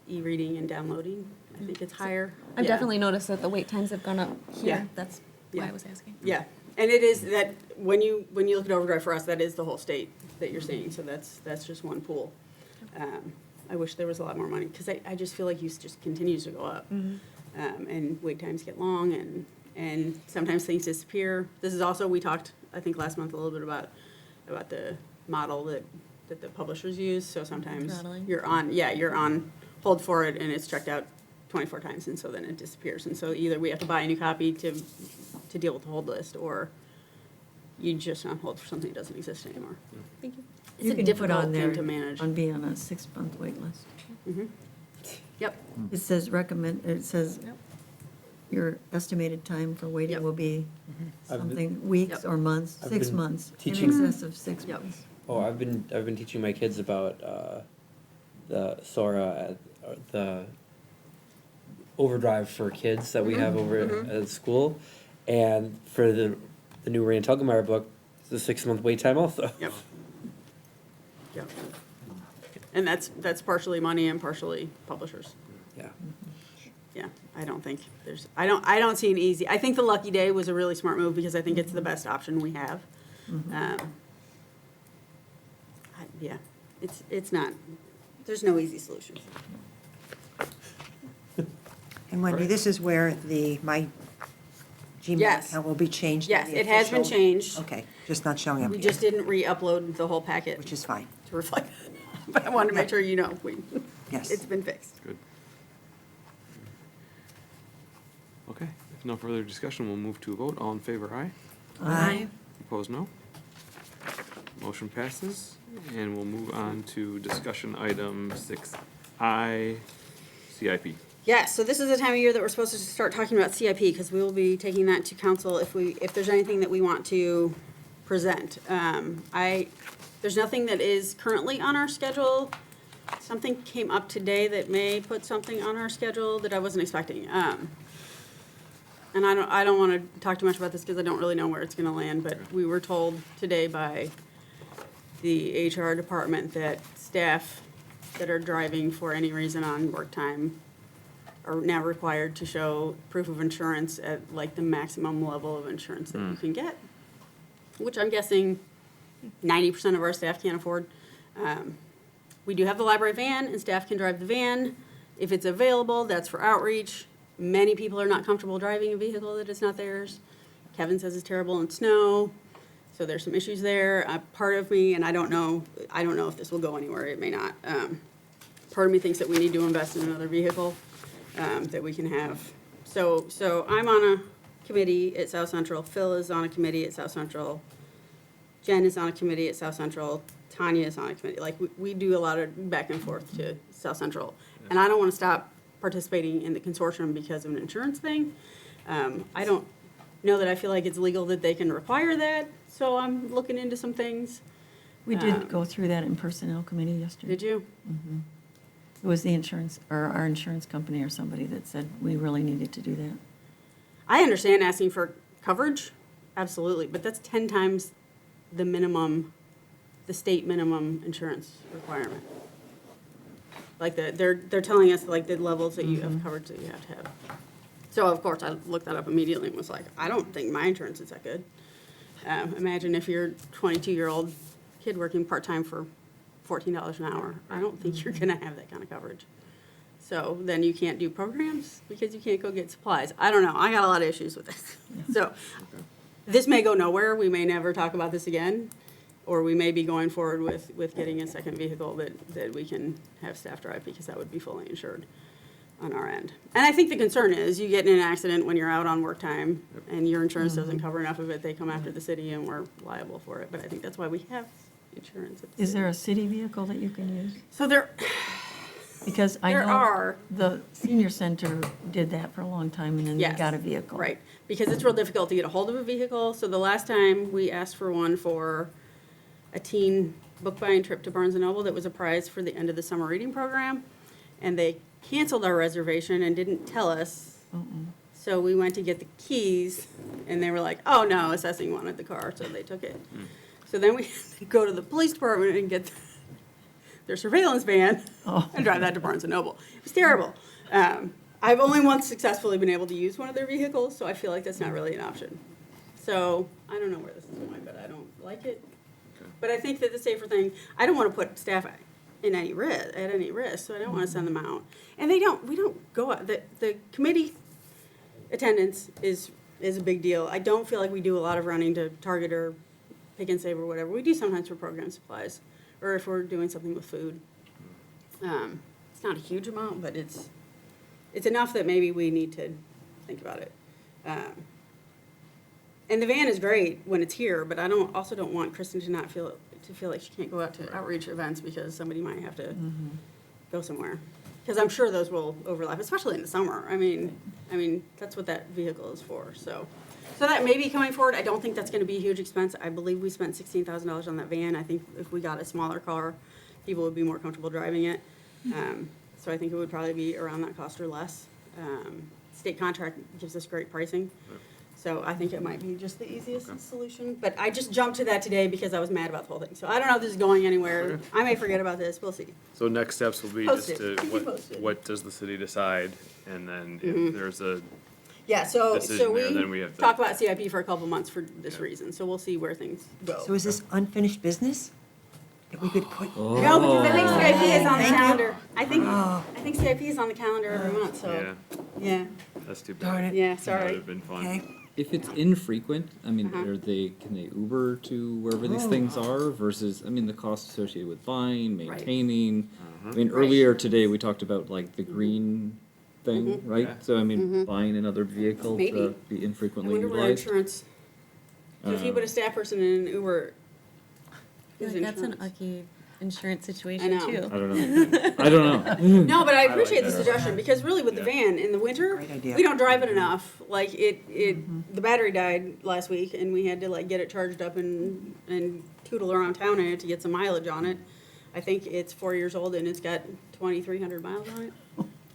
e-reading and downloading, I think it's higher. I've Yeah. definitely noticed that the wait times have gone up here. Yeah. That's why Yeah. I was asking. Yeah, and it is that, when you look at overdrive for us, that is the whole state that you're seeing, so that's just one pool. I wish there was a lot more money, because I just feel like use just continues to go up. And wait times get long, and sometimes things disappear. This is also, we talked, I think, last month a little bit about the model that the publishers use, so sometimes Throttling. you're on hold for it, and it's checked out 24 times, and so then it disappears. And so either we have to buy a new copy to deal with the hold list, or you just on hold for something that doesn't exist anymore. Thank you. It's You a can put difficult on thing there to manage. on being on a 6-month wait list. Yep, It says it says Yep. your estimated time for waiting Yep. will be I've been- something, weeks Yep. or months, I've 6 been months, in teaching- excess of 6 Yep. months. Oh, I've been teaching my kids about the Sora, the overdrive for kids that we have over at school, and for the new Rain Telgemeier book, it's a 6-month wait time also. yep. Yep. And that's partially money and partially publishers. Yeah. Yeah, I don't think I don't see an easy, I think the Lucky Day was a really smart move because I think it's the best option we have. Yeah, it's not, there's no easy solutions. And Wendy, this is where my Gmail Yes. account will be changed. in Yes, the it has been official- changed. Okay, just not showing up We here, just didn't re-upload the whole packet which is fine. to reflect, but I wanted to make Yeah. sure you know, Yes. it's been fixed. Good. Okay, if no further discussion, we'll move to a vote. All in favor, aye. Aye. Opposed, no. Motion passes, and we'll move on to discussion item 6I, CIP. Yeah, so this is the time of year that we're supposed to start talking about CIP, because we will be taking that to council if there's anything that we want to present. There's nothing that is currently on our schedule. Something came up today that may put something on our schedule that I wasn't expecting. And I don't want to talk too much about this because I don't really know where it's going to land, but we were told today by the HR department that staff that are driving for any reason on work time are now required to show proof of insurance at like the maximum level of insurance that you can get, which I'm guessing 90% of our staff can't afford. We do have the library van, and staff can drive the van. If it's available, that's for outreach. Many people are not comfortable driving a vehicle that is not theirs. Kevin says it's terrible in snow, so there's some issues there. Part of me, and I don't know if this will go anywhere, it may not. Part of me thinks that we need to invest in another vehicle that we can have. So I'm on a committee at South Central. Phil is on a committee at South Central. Jen is on a committee at South Central. Tanya is on a committee. Like, we do a lot of back and forth to South Central. And I don't want to stop participating in the consortium because of an insurance thing. I don't know that I feel like it's legal that they can require that, so I'm looking into some things. We did go through that in Personnel Committee yesterday. Did you? It was the insurance, or our insurance company or somebody that said we really needed to do that. I understand asking for coverage, absolutely, but that's 10 times the minimum, the state minimum insurance requirement. Like they're telling us like the levels that you have coverage that you have to have. So of course I looked that up immediately and was like, I don't think my insurance is that good. Imagine if you're a 22-year-old kid working part-time for $14 an hour. I don't think you're gonna have that kind of coverage. So then you can't do programs because you can't go get supplies. I don't know. I got a lot of issues with this. So this may go nowhere. We may never talk about this again. or we may be going forward with getting a second vehicle that we can have staff drive, because that would be fully insured on our end. And I think the concern is you get in an accident when you're out on work time and your insurance doesn't cover enough of it, they come after the city and we're liable for it. But I think that's why we have insurance. at the Is city. there a city vehicle that you can use? So there, Because I There know are. the senior center did that for a long time, and then they Yes, got a vehicle. right, because it's real difficult to get a hold of a vehicle. So the last time we asked for one for a teen book buying trip to Barnes and Noble, that was a prize for the end of the summer reading program. And they canceled our reservation and didn't tell us. So we went to get the keys and they were like, oh no, assessing wanted the car, so they took it. So then we had to go to the police department and get their surveillance van and drive that to Barnes and Noble. It was terrible. I've only once successfully been able to use one of their vehicles, so I feel like that's not really an option. So I don't know where this is going, but I don't like it. But I think that the safer thing, I don't want to put staff in any risk, at any risk, so I don't want to send them out. And we don't go out, the committee attendance is a big deal. I don't feel like we do a lot of running to Target or Pick and Save or whatever. We do sometimes for program supplies, or if we're doing something with food. It's not a huge amount, but it's enough that maybe we need to think about it. And the van is great when it's here, but I also don't want Kristen to not feel like she can't go out to outreach events because somebody might have to go somewhere. Because I'm sure those will overlap, especially in the summer. I mean, that's what that vehicle is for, so. So that may be coming forward. I don't think that's gonna be a huge expense. I believe we spent $16,000 on that van. I think if we got a smaller car, people would be more comfortable driving it. So I think it would probably be around that cost or less. State contract gives us great pricing. So I think it might be just the easiest solution. But I just jumped to that today because I was mad about the whole thing. So I don't know if this is going anywhere. Okay. I may forget about this. We'll see. So next steps will be Post just it. to, Keep me posted. what does the city decide? And then if there's a, Yeah, so Decision there, then we have to- talk about CIP for a couple months for this reason. So we'll see where things go. So is this unfinished business? That we could put, No, because I think CIP is on the Thank you. calendar. I Oh. think CIP is on the calendar every month, so, yeah, yeah, that's too bad. darn it. yeah, That would sorry. have been fun. Okay. If it's infrequent, I mean, Uh-huh. can they Uber to wherever these things are versus, I mean, the cost associated with buying, maintaining. I mean, Right. earlier today, we talked about like the green thing, right? Yeah. So I mean, buying another vehicle Maybe. to be I infrequently wonder where utilized. insurance, so if you put a staff person in an Uber, I who's feel like that's an insurance? Ucky insurance situation know. too. I don't know. I don't know. No, but I appreciate the suggestion, because really with the van, in the winter, Great idea. we don't drive it enough. Like, the battery died last week, and we had to like get it charged up and tootle around town in it to get some mileage on it. I think it's 4 years old and it's got 2,300 miles on it.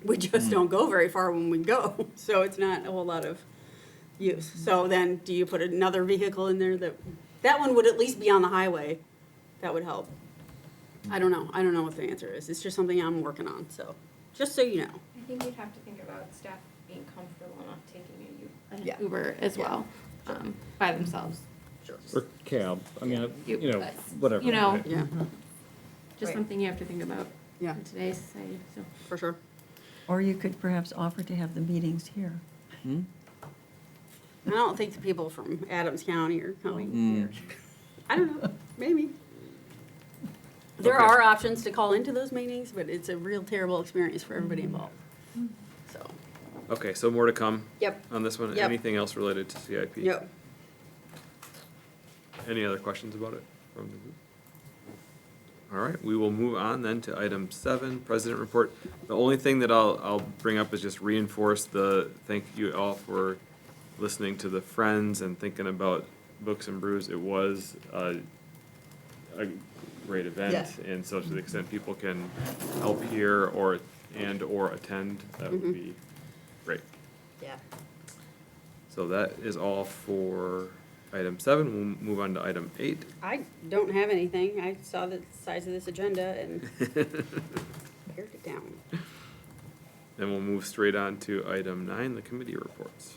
We just don't go very far when we go, so it's not a whole lot of use. So then, do you put another vehicle in there that one would at least be on the highway? That would help. I don't know what the answer is. It's just something I'm working on, so, just so you know. I think you'd have to think about staff being comfortable enough taking Yeah. an Uber as well, by themselves. Sure. Or cab. I mean, You- you know, whatever. You know, right? Yeah, just Right. something you have to think about yeah, in today's society, so. for sure. Or you could perhaps offer to have the meetings here. I don't think the people from Adams County are coming Mm. here. I don't know, maybe. There Okay. are options to call into those meetings, but it's a real terrible experience for everybody involved. So, Okay, so more to come yep, on this one. Yep. Anything else related to CIP? yep. Any other questions about it from the group? All right, we will move on then to item 7, President Report. The only thing that I'll bring up is just reinforce thank you all for listening to the Friends and thinking about Books and Brews. It was a great event, Yeah. and so to the extent people can help here or attend, that would be great. Yeah. So that is all for item 7. We'll move on to item 8. I don't have anything. I saw the size of this agenda and pared it down. Then we'll move straight on to item 9, the committee reports.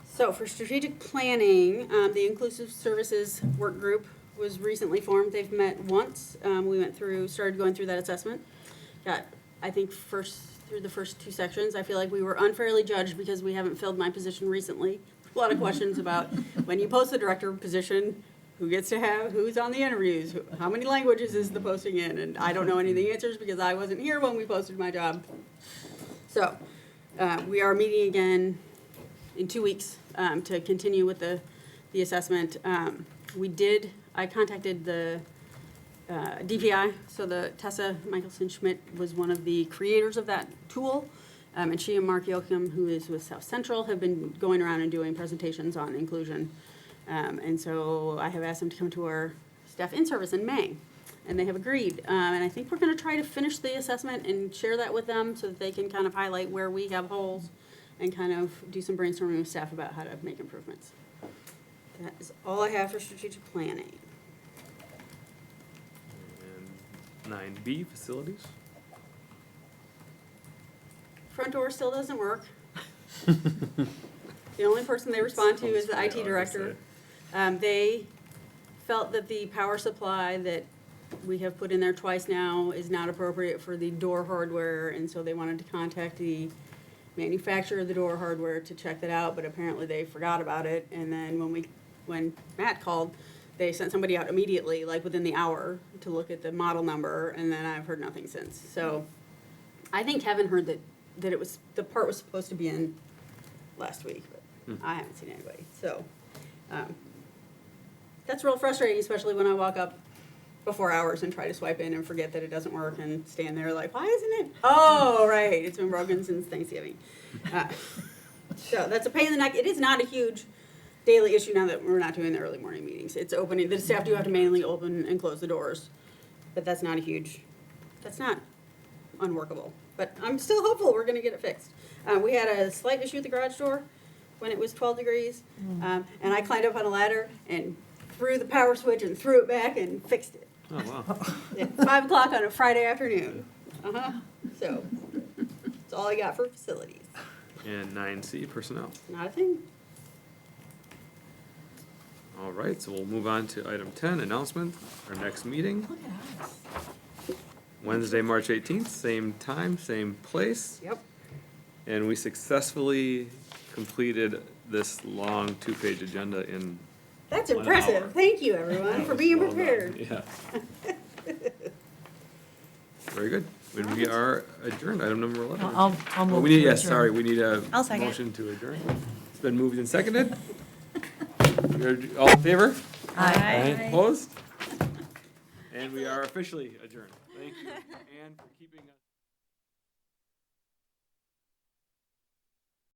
So for strategic planning, the Inclusive Services Work Group was recently formed. They've met once. We started going through that assessment. Got, I think, through the first 2 sections. I feel like we were unfairly judged because we haven't filled my position recently. A lot of questions about when you post the director position, who's on the interviews, how many languages is the posting in, and I don't know any of the answers because I wasn't here when we posted my job. So, we are meeting again in 2 weeks, to continue with the assessment. I contacted the DPI, so the Tessa Michelson Schmidt was one of the creators of that tool. And she and Mark Yoakum, who is with South Central, have been going around and doing presentations on inclusion. And so I have asked them to come to our staff in-service in May, and they have agreed. And I think we're gonna try to finish the assessment and share that with them so that they can kind of highlight where we have holes and kind of do some brainstorming with staff about how to make improvements. That is all I have for strategic planning. And 9B, facilities. Front door still doesn't work. The only person they respond to is the IT director. They felt that the power supply that we have put in there twice now is not appropriate for the door hardware, and so they wanted to contact the manufacturer of the door hardware to check that out, but apparently they forgot about it. And then when Matt called, they sent somebody out immediately, like within the hour, to look at the model number, and then I've heard nothing since. So I think Kevin heard that the part was supposed to be in last week, but I haven't seen anybody. So that's real frustrating, especially when I walk up before hours and try to swipe in and forget that it doesn't work and stand there like, why isn't it? Oh, right, it's been broken since Thanksgiving. So that's a pain in the neck. It is not a huge daily issue now that we're not doing the early morning meetings. It's opening, the staff do have to manually open and close the doors, but that's not unworkable. But I'm still hopeful we're gonna get it fixed. We had a slight issue at the garage door when it was 12 degrees, and I climbed up on a ladder and threw the power switch and threw it back and fixed it. Oh, wow. At 5 o'clock on a Friday afternoon. So, that's all I got for facilities. And 9C, personnel. Not a thing. All right, so we'll move on to item 10, announcement, our next meeting. Wednesday, March 18th, same time, same place. Yep. And we successfully completed this long 2-page agenda in That's 1 impressive. hour. Thank you, everyone, for being Well done. prepared. Yeah. Very good. And we are adjourned, item number 11. I'll Oh, move we need, to yes, adjourn. sorry, we need a I'll second. motion to adjourn. It's been moved and seconded. All in favor? Aye. Opposed? And we are officially adjourned. Thank you, Anne, for keeping us.